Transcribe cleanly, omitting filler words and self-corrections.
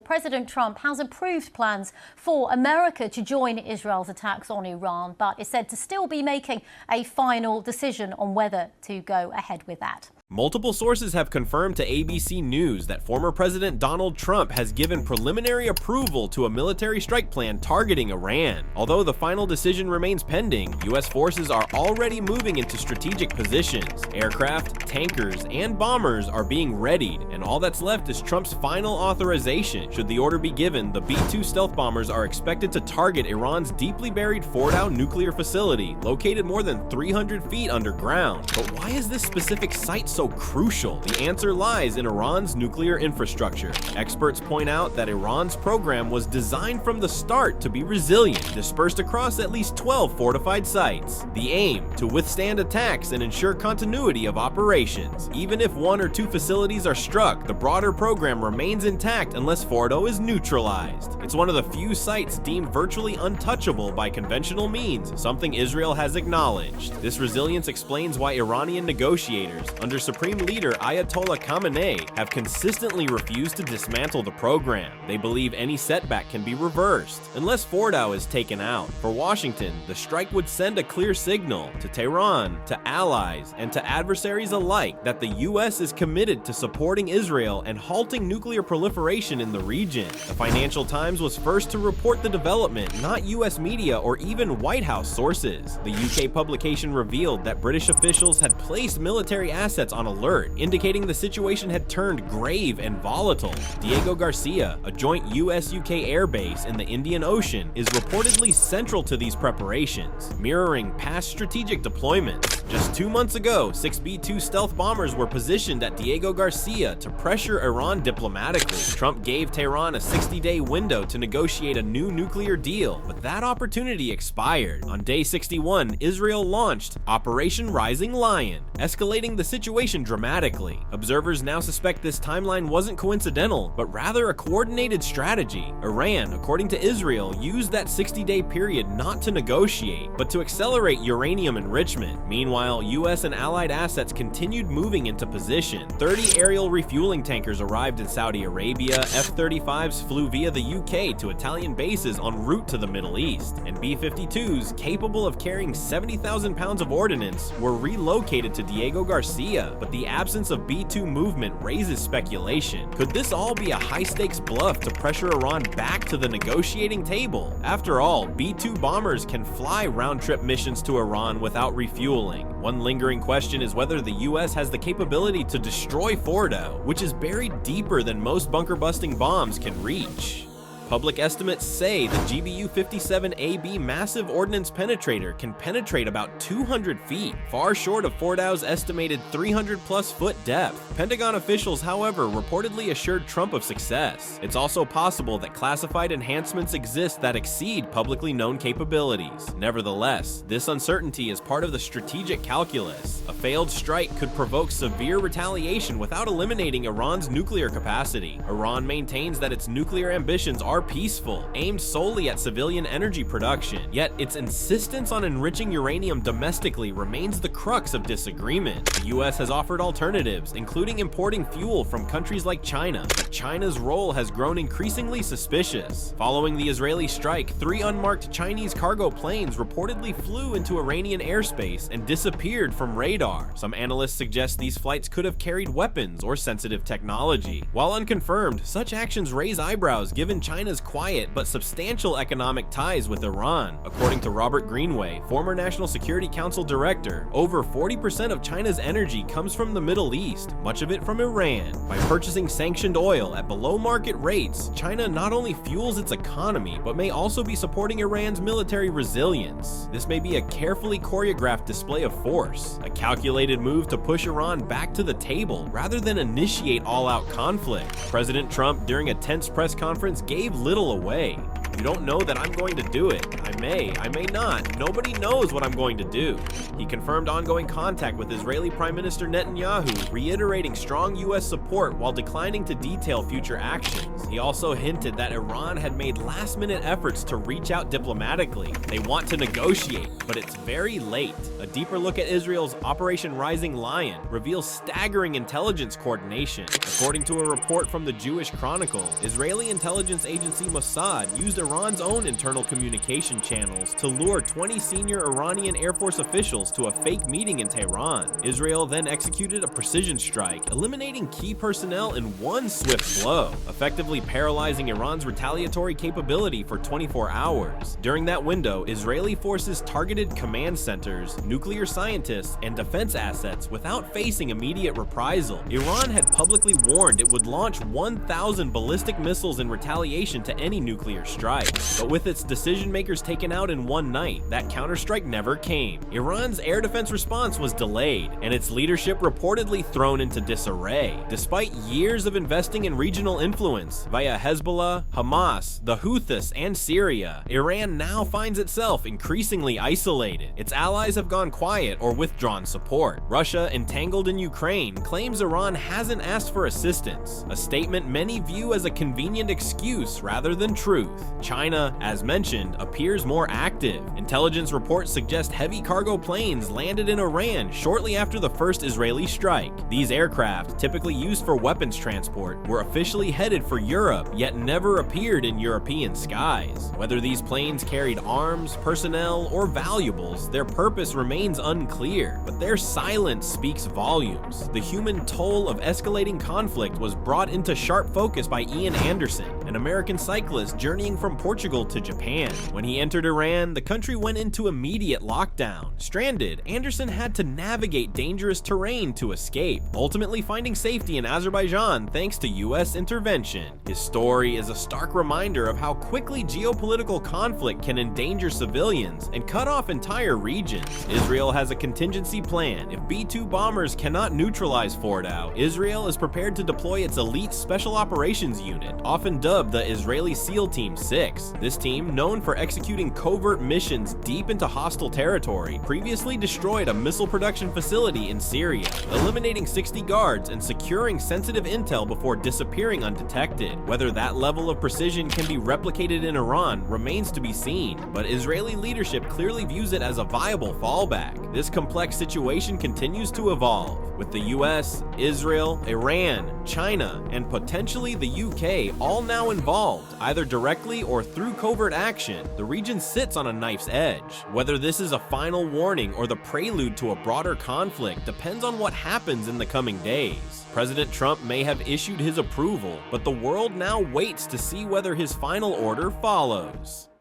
President Trump has approved plans for America to join Israel's attacks on Iran, but is said to still be making a final decision on whether to go ahead with that. Multiple sources have confirmed to ABC News that former President Donald Trump has given preliminary approval to a military strike plan targeting Iran. Although the final decision remains pending, U.S. forces are already moving into strategic positions. Aircraft, tankers, and bombers are being readied, and all that's left is Trump's final authorization. Should the order be given, the B-2 stealth bombers are expected to target Iran's deeply buried Fordow nuclear facility, located more than 300 feet underground. But why is this specific site so crucial? The answer lies in Iran's nuclear infrastructure. Experts point out that Iran's program was designed from the start to be resilient, dispersed across at least 12 fortified sites. The aim, to withstand attacks and ensure continuity of operations. Even if one or two facilities are struck, the broader program remains intact unless Fordow is neutralized. It's one of the few sites deemed virtually untouchable by conventional means, something Israel has acknowledged. This resilience explains why Iranian negotiators, under Supreme Leader Ayatollah Khamenei, have consistently refused to dismantle the program. They believe any setback can be reversed, unless Fordow is taken out. For Washington, the strike would send a clear signal to Tehran, to allies, and to adversaries alike that the U.S. is committed to supporting Israel and halting nuclear proliferation in the region. The Financial Times was first to report the development, not U.S. media or even White House sources. The UK publication revealed that British officials had placed military assets on alert, indicating the situation had turned grave and volatile. Diego Garcia, a joint US-UK airbase in the Indian Ocean, is reportedly central to these preparations, mirroring past strategic deployments. Just 2 months ago, 6 B-2 stealth bombers were positioned at Diego Garcia to pressure Iran diplomatically. Trump gave Tehran a 60-day window to negotiate a new nuclear deal, but that opportunity expired. On day 61, Israel launched Operation Rising Lion, escalating the situation dramatically. Observers now suspect this timeline wasn't coincidental, but rather a coordinated strategy. Iran, according to Israel, used that 60-day period not to negotiate, but to accelerate uranium enrichment. Meanwhile, US and allied assets continued moving into position. 30 aerial refueling tankers arrived in Saudi Arabia, F-35s flew via the UK to Italian bases en route to the Middle East, and B-52s, capable of carrying 70,000 pounds of ordnance, were relocated to Diego Garcia. But the absence of B-2 movement raises speculation. Could this all be a high-stakes bluff to pressure Iran back to the negotiating table? After all, B-2 bombers can fly round-trip missions to Iran without refueling. One lingering question is whether the US has the capability to destroy Fordow, which is buried deeper than most bunker-busting bombs can reach. Public estimates say the GBU-57AB massive ordnance penetrator can penetrate about 200 feet, far short of Fordow's estimated 300-plus foot depth. Pentagon officials, however, reportedly assured Trump of success. It's also possible that classified enhancements exist that exceed publicly known capabilities. Nevertheless, this uncertainty is part of the strategic calculus. A failed strike could provoke severe retaliation without eliminating Iran's nuclear capacity. Iran maintains that its nuclear ambitions are peaceful, aimed solely at civilian energy production. Yet its insistence on enriching uranium domestically remains the crux of disagreement. The US has offered alternatives, including importing fuel from countries like China, but China's role has grown increasingly suspicious. Following the Israeli strike, 3 unmarked Chinese cargo planes reportedly flew into Iranian airspace and disappeared from radar. Some analysts suggest these flights could have carried weapons or sensitive technology. While unconfirmed, such actions raise eyebrows given China's quiet but substantial economic ties with Iran. According to Robert Greenway, former National Security Council director, over 40% of China's energy comes from the Middle East, much of it from Iran. By purchasing sanctioned oil at below market rates, China not only fuels its economy, but may also be supporting Iran's military resilience. This may be a carefully choreographed display of force, a calculated move to push Iran back to the table rather than initiate all-out conflict. President Trump, during a tense press conference, gave little away. You don't know that I'm going to do it. I may not. Nobody knows what I'm going to do. He confirmed ongoing contact with Israeli Prime Minister Netanyahu, reiterating strong U.S. support while declining to detail future actions. He also hinted that Iran had made last-minute efforts to reach out diplomatically. They want to negotiate, but it's very late. A deeper look at Israel's Operation Rising Lion reveals staggering intelligence coordination. According to a report from the Jewish Chronicle, Israeli intelligence agency Mossad used Iran's own internal communication channels to lure 20 senior Iranian Air Force officials to a fake meeting in Tehran. Israel then executed a precision strike, eliminating key personnel in one swift blow, effectively paralyzing Iran's retaliatory capability for 24 hours. During that window, Israeli forces targeted command centers, nuclear scientists, and defense assets without facing immediate reprisal. Iran had publicly warned it would launch 1,000 ballistic missiles in retaliation to any nuclear strike. But with its decision makers taken out in one night, that counterstrike never came. Iran's air defense response was delayed, and its leadership reportedly thrown into disarray. Despite years of investing in regional influence via Hezbollah, Hamas, the Houthis, and Syria, Iran now finds itself increasingly isolated. Its allies have gone quiet or withdrawn support. Russia, entangled in Ukraine, claims Iran hasn't asked for assistance, a statement many view as a convenient excuse rather than truth. China, as mentioned, appears more active. Intelligence reports suggest heavy cargo planes landed in Iran shortly after the first Israeli strike. These aircraft, typically used for weapons transport, were officially headed for Europe, yet never appeared in European skies. Whether these planes carried arms, personnel, or valuables, their purpose remains unclear, but their silence speaks volumes. The human toll of escalating conflict was brought into sharp focus by Ian Anderson, an American cyclist journeying from Portugal to Japan. When he entered Iran, the country went into immediate lockdown. Stranded, Anderson had to navigate dangerous terrain to escape, ultimately finding safety in Azerbaijan thanks to US intervention. His story is a stark reminder of how quickly geopolitical conflict can endanger civilians and cut off entire regions. Israel has a contingency plan. If B-2 bombers cannot neutralize Fordow, Israel is prepared to deploy its elite special operations unit, often dubbed the Israeli SEAL Team 6. This team, known for executing covert missions deep into hostile territory, previously destroyed a missile production facility in Syria, eliminating 60 guards and securing sensitive intel before disappearing undetected. Whether that level of precision can be replicated in Iran remains to be seen, but Israeli leadership clearly views it as a viable fallback. This complex situation continues to evolve, with the US, Israel, Iran, China, and potentially the UK all now involved, either directly or through covert action. The region sits on a knife's edge. Whether this is a final warning or the prelude to a broader conflict depends on what happens in the coming days. President Trump may have issued his approval, but the world now waits to see whether his final order follows.